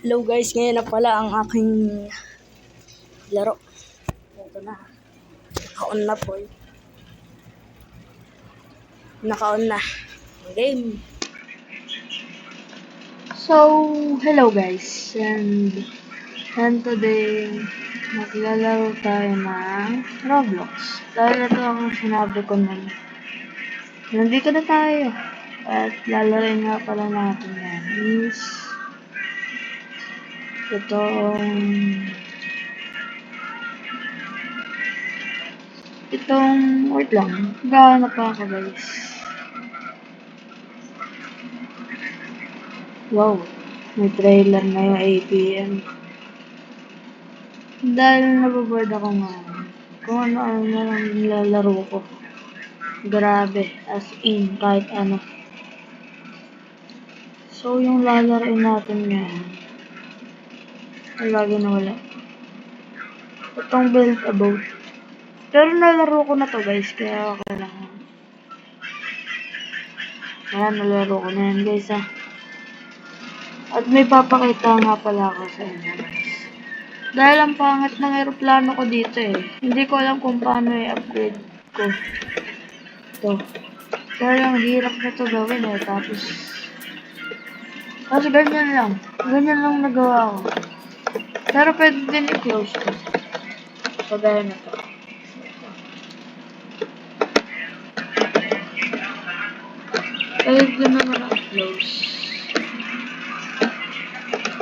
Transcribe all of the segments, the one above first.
Hello guys, ngayon na pala ang aking laro. Ito na. Naka-on na po. Naka-on na. Game. So, hello guys. And today, maglalaro tayo ng Roblox. Dahil ito ang sinabi ko nun. Nandito na tayo. At lalaroin nga pala natin yan. Is itong wait lang, gaano pa ako guys. Wow, may trailer na yung APM. Dahil naboboard ako nga kung ano na lang nilalaro ko. Grabe, as in, kahit ano. So yung lalaroin natin ngayon lagi na wala. Itong build about. Pero nalaro ko na to guys, kaya okay lang. Nalaro ko na yan guys ha. At may papakita nga pala ako sa inyo guys. Dahil ang pangit ng aeroplano ko dito eh. Hindi ko alam kung paano i-upgrade ko. Ito. Dahil ang hirap na to gawin eh. Tapos ganyan lang. Ganyan lang nagawa ko. Pero pwede din i-close ko. Pagaya na to. Pwede din naman i-close.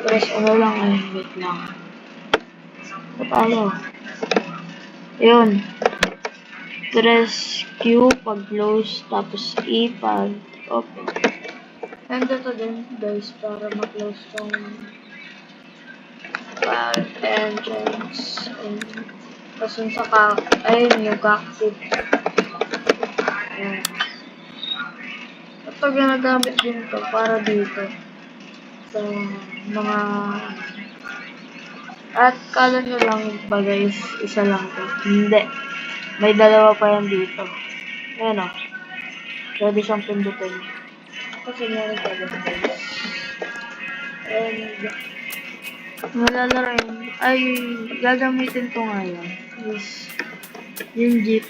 Press ano lang ay wait lang. Paano? Yun. Press Q pag close, tapos E pag open. And ito din guys, para ma-close tong entrance. Tapos yung saka, ayun yung cockpit. Ayan. Ito ginagamit din to para dito. Sa mga at kala nyo lang ba guys, isa lang to. Hindi. May dalawa pa yan dito. Ayan o. Pwede siyang pindutin. Kasi meron pa din guys. And malalaroin. Ay, gagamitin ko ngayon. Is yung jeep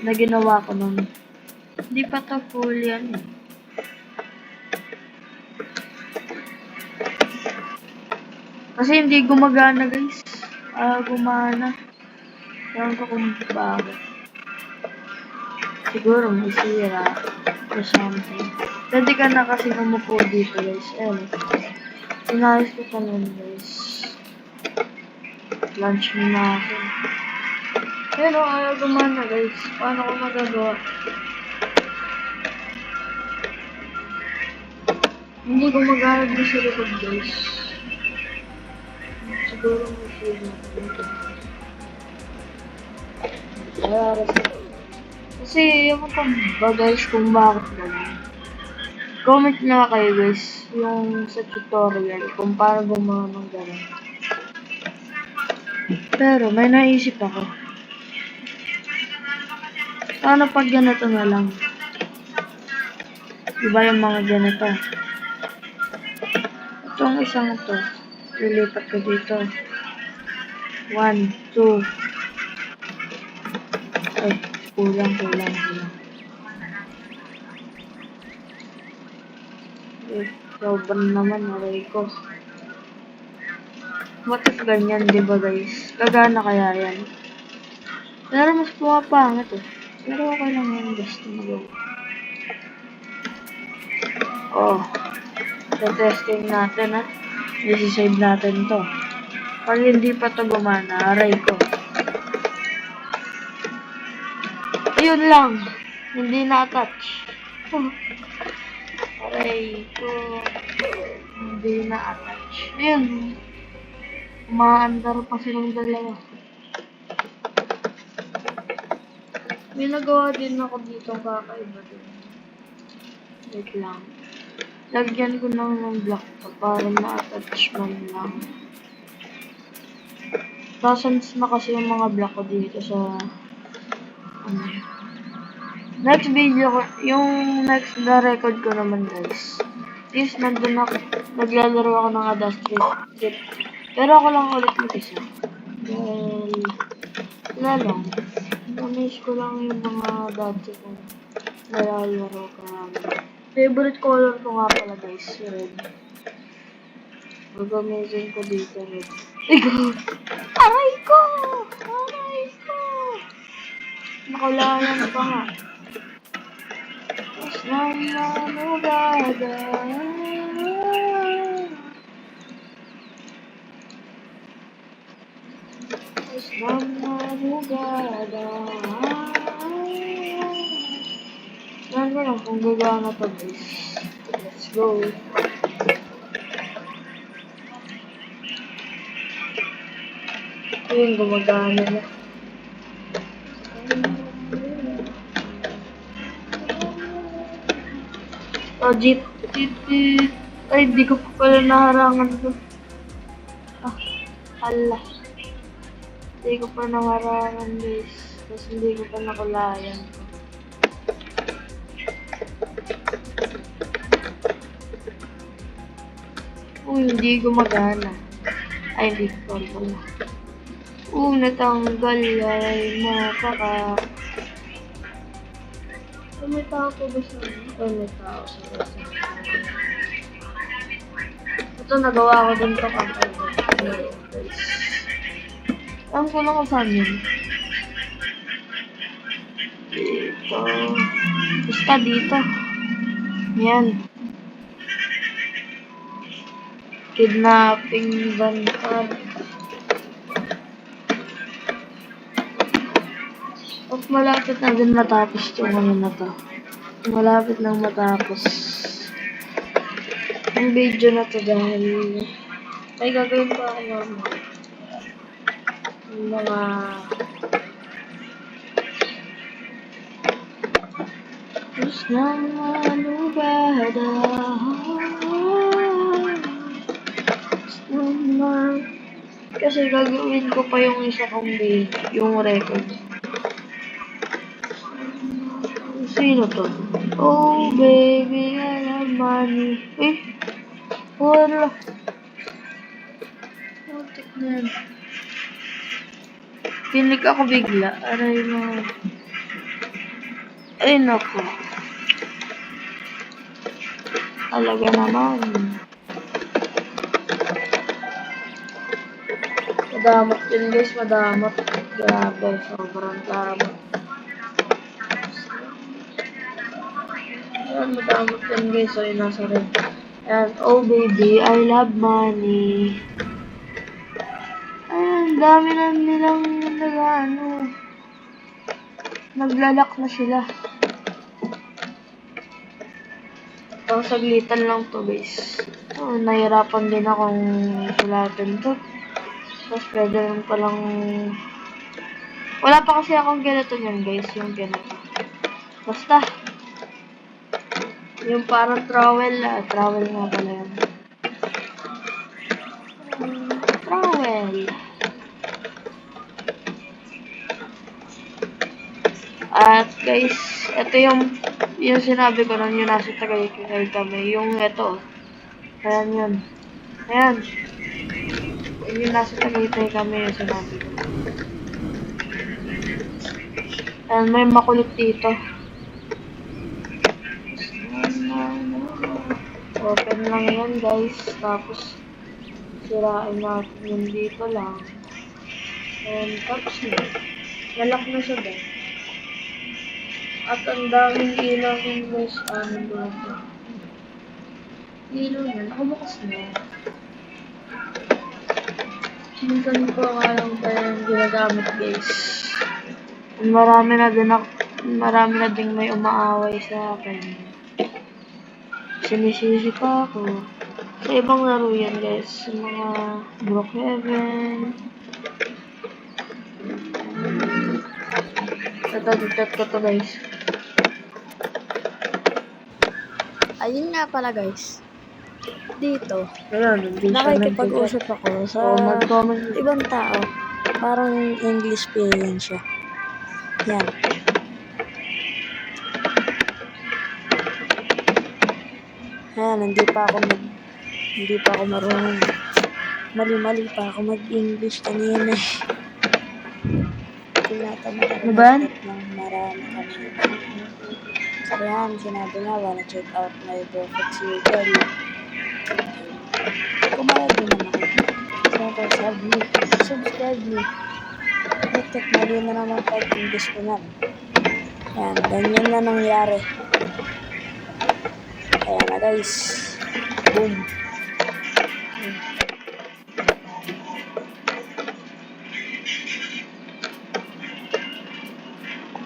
na ginawa ko nun. Hindi pa to full yan eh. Kasi hindi gumagana guys. Gumana. Ewan ko kung bakit. Siguro may sira or something. Pwede ka na kasi umupo dito guys. Ayan. Inayos ko pa nun guys. Lunch muna ako. Pero ayaw gumana guys. Paano ko magagawa? Hindi gumagana din sa likod guys. Siguro may sira dito. Kasi yung ba guys kung bakit ganun. Comment na kayo guys yung sa tutorial kung paano gumawa ng ganun. Pero may naisip ako. Paano pag ganito na lang? Diba yung mga ganito? Itong isang to. Lilipat ko dito. 1, 2. Ay, kulang. Eh, sobrang naman, aray ko. Bakit ganyan, diba guys? Gagana kaya yan? Pero mas pumapangit eh. Pero okay lang yan, basta magawa. Oh, testing natin ha. I-save natin to. Pag hindi pa to gumana, aray ko. Yun lang. Hindi na-attach. Aray ko. Hindi na-attach. Yun. Umaandar pa silang dalawa. May nagawa din ako dito kakaiba din. Wait lang. Lagyan ko ng block pa para ma-attach man lang. Dozens na kasi yung mga block ko dito sa next video ko, yung next na record ko naman guys is nandun naglalaro ako ng Ada Street. Pero ako lang ulit mag-isa. Dahil, wala lang. Namiss ko lang yung mga dati kong nalalaro karami. Favorite color ko nga pala guys, red. Gagamitin ko dito red. Ikaw! Aray ko! Aray ko! Nakulayan pa nga. Mas namanugada. Mas namanugada. Saan ko lang kung gagana pa guys. Let's go. Ayun, gumagana na. Oh, jeep. Ay, di ko pa pala naharangan to. Ah, ala. Hindi ko pa naharangan guys. Tapos hindi ko pa nakulayan. Hindi gumagana. Ay, hindi ko pala. Natanggal. Ay, mapaka. May tao ko ba sa may tao sa ito, nagawa ko din to kapag alam ko lang kung saan yun. Dito. Basta dito. Yan. Kidnapping bantar. Malapit na din matapos yung ano na to. Malapit nang matapos ang video na to dahil may gagawin pa ako mamaya. Yung mga Diyos naman ubada. Kasi gagawin ko pa yung isa kong video, yung record. Sino to? Oh baby, I love money. Wala. Putik na yan. Kinig ako bigla. Aray mo. Ay nako. Talaga naman. Madamot yun guys, madamot. Grabe, sobrang damot. Ayan, madamot yan guys. So, yun nasa red. Ayan, oh baby, I love money. Ayan, dami na nilang naglalak na sila. Pang saglitan lang to guys. Nahirapan din akong sulatin to. Tapos pwede lang palang wala pa kasi akong ganito yan guys, yung ganito. Basta yung parang trowel nga pala yan. Trowel. At guys, ito yung sinabi ko nun, yung nasa Tagaytay kami, yung ito. Ayan yun. Ayan. Yung nasa Tagaytay kami, yung sinabi ko. Ayan, may makulit dito. Open lang yan guys. Tapos, sirain natin yun dito lang. And tapos na. Malak na siya din. At ang daming ilaw yung guys. Ano ba ito? Ilaw na. Nakabukas na. Minsan ko akalang tayo yung ginagamit guys. Marami na din may umaaway sa akin. Sinisisi pa ako. Sa ibang laro yan guys. Sa mga Brookhaven. Tatagtat ko to guys. Ayun nga pala guys. Dito, Ayun, nakikipag-usap ako sa ibang tao. Parang English speaking siya. Yan. Ayan, hindi pa ako Hindi pa ako marunong. Mali-mali pa ako mag-English kanina. Tinatamad ako Ano ba yan? mag-type ng marami kanina. Ayan, sinabi nga, wanna check out my perfect circle. Kumarag mo naman. Siyempre, subscribe me. Tek, mali na naman pag-English ko yan. Ayan, ganyan na nangyari. Ayan na guys. Boom.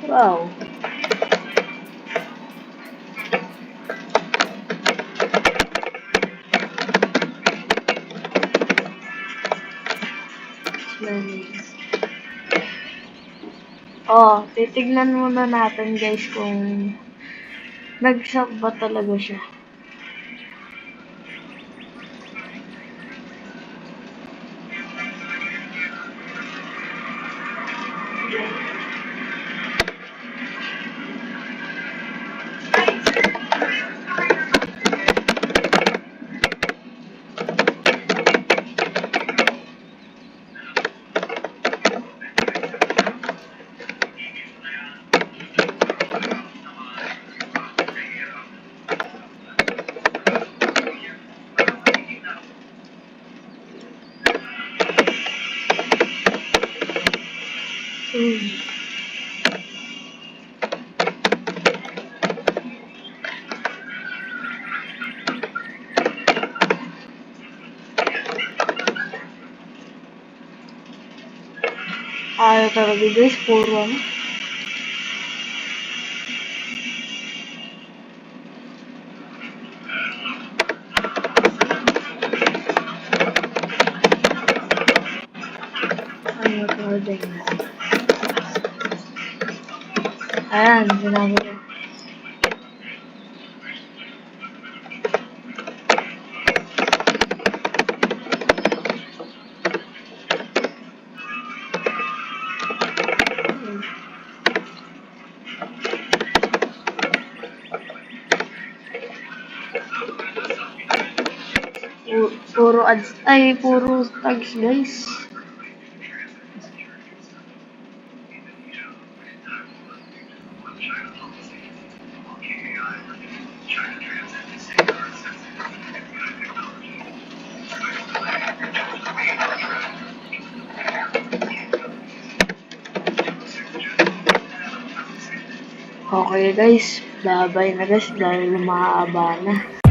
Wow. Oh, titignan muna natin guys kung nag-shop ba talaga siya. Ayaw talaga guys, puro ano. Ayaw talaga yun. Ayan, sinabi ko. Puro ads, ay, puro tags guys. Okay guys, babay na guys dahil mahaba na.